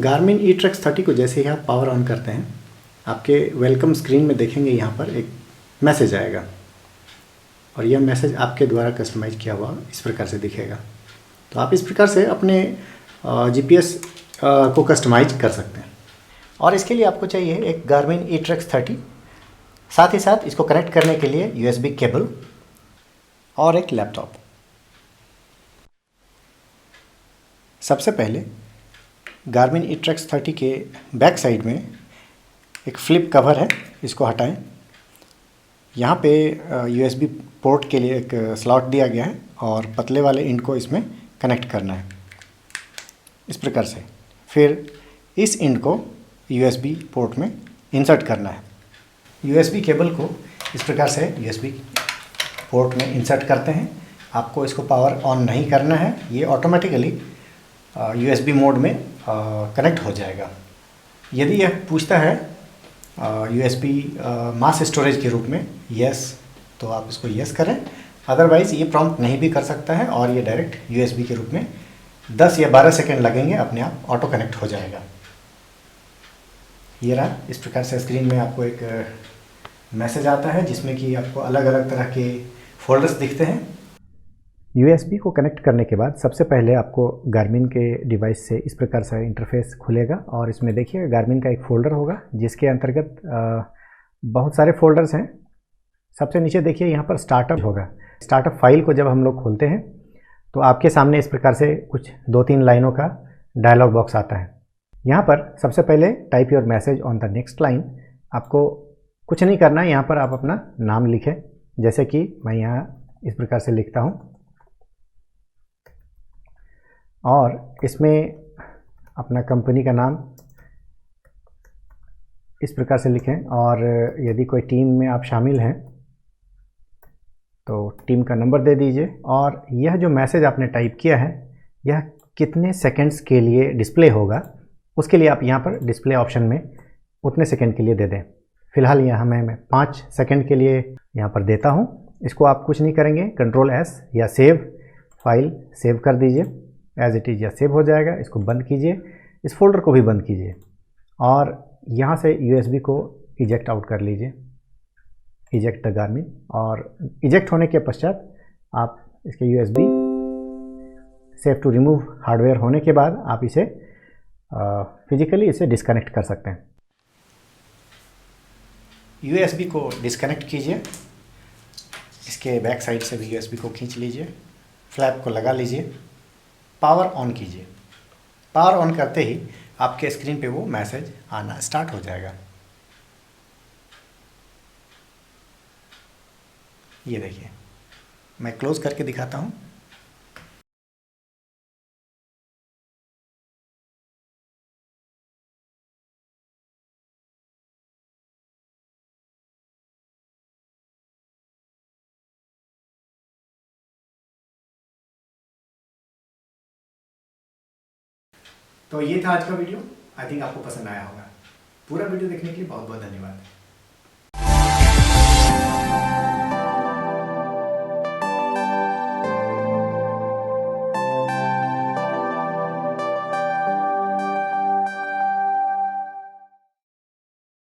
Garmin ईट्रेक्स 30 को जैसे ही आप पावर ऑन करते हैं, आपके वेलकम स्क्रीन में देखेंगे यहाँ पर एक मैसेज आएगा और यह मैसेज आपके द्वारा कस्टमाइज किया हुआ इस प्रकार से दिखेगा। तो आप इस प्रकार से अपने जीपीएस को कस्टमाइज कर सकते हैं। और इसके लिए आपको चाहिए एक गार्मिन ईट्रेक्स 30, साथ ही साथ इसको कनेक्ट करने के लिए यूएसबी केबल और एक लैपटॉप। सबसे पहले गार्मिन ईट्रेक्स 30 के बैक साइड में एक फ्लिप कवर है, इसको हटाएं। यहाँ पे यूएसबी पोर्ट के लिए एक स्लॉट दिया गया है और पतले वाले इंड को इसमें कनेक्ट करना है इस प्रकार से। फिर इस इंड को यूएसबी पोर्ट में इंसर्ट करना है। यूएसबी केबल को इस प्रकार से यूएसबी पोर्ट में इंसर्ट करते हैं। आपको इसको पावर ऑन नहीं करना है, ये ऑटोमेटिकली यूएसबी मोड में कनेक्ट हो जाएगा। यदि यह पूछता है यूएसबी मास स्टोरेज के रूप में यस, तो आप इसको यस करें। अदरवाइज़ ये प्रॉम्प्ट नहीं भी कर सकता है और ये डायरेक्ट यूएसबी के रूप में 10 या 12 सेकेंड लगेंगे, अपने आप ऑटो कनेक्ट हो जाएगा। ये रहा, इस प्रकार से स्क्रीन में आपको एक मैसेज आता है जिसमें कि आपको अलग अलग तरह के फोल्डर्स दिखते हैं। यूएसबी को कनेक्ट करने के बाद सबसे पहले आपको गार्मिन के डिवाइस से इस प्रकार से इंटरफेस खुलेगा और इसमें देखिए गार्मिन का एक फ़ोल्डर होगा जिसके अंतर्गत बहुत सारे फोल्डर्स हैं। सबसे नीचे देखिए यहाँ पर स्टार्टअप होगा। स्टार्टअप फाइल को जब हम लोग खोलते हैं तो आपके सामने इस प्रकार से कुछ 2-3 लाइनों का डायलॉग बॉक्स आता है। यहाँ पर सबसे पहले type your message on the next line. आपको कुछ नहीं करना है, यहाँ पर आप अपना नाम लिखें। जैसे कि मैं यहाँ इस प्रकार से लिखता हूँ और इसमें अपना कंपनी का नाम इस प्रकार से लिखें और यदि कोई टीम में आप शामिल हैं तो टीम का नंबर दे दीजिए। और यह जो मैसेज आपने टाइप किया है यह कितने सेकंड्स के लिए डिस्प्ले होगा, उसके लिए आप यहाँ पर डिस्प्ले ऑप्शन में उतने सेकंड के लिए दे दें। फिलहाल यहाँ मैं 5 सेकंड के लिए यहाँ पर देता हूँ। इसको आप कुछ नहीं करेंगे, कंट्रोल S या सेव फाइल सेव कर दीजिए, एज इट इज़ या सेव हो जाएगा। इसको बंद कीजिए, इस फोल्डर को भी बंद कीजिए और यहाँ से यूएसबी को इजेक्ट आउट कर लीजिए, इजेक्ट द गार्मिन। और इजेक्ट होने के पश्चात आप इसके USB save to remove hardware होने के बाद आप इसे फिजिकली इसे डिस्कनेक्ट कर सकते हैं। यूएसबी को डिस्कनेक्ट कीजिए, इसके बैक साइड से भी यूएसबी को खींच लीजिए, फ्लैप को लगा लीजिए, पावर ऑन कीजिए। पावर ऑन करते ही आपके स्क्रीन पे वो मैसेज आना स्टार्ट हो जाएगा। ये देखिए, मैं क्लोज करके दिखाता हूँ। तो ये था आज का वीडियो। आई थिंक आपको पसंद आया होगा। पूरा वीडियो देखने के लिए बहुत बहुत धन्यवाद।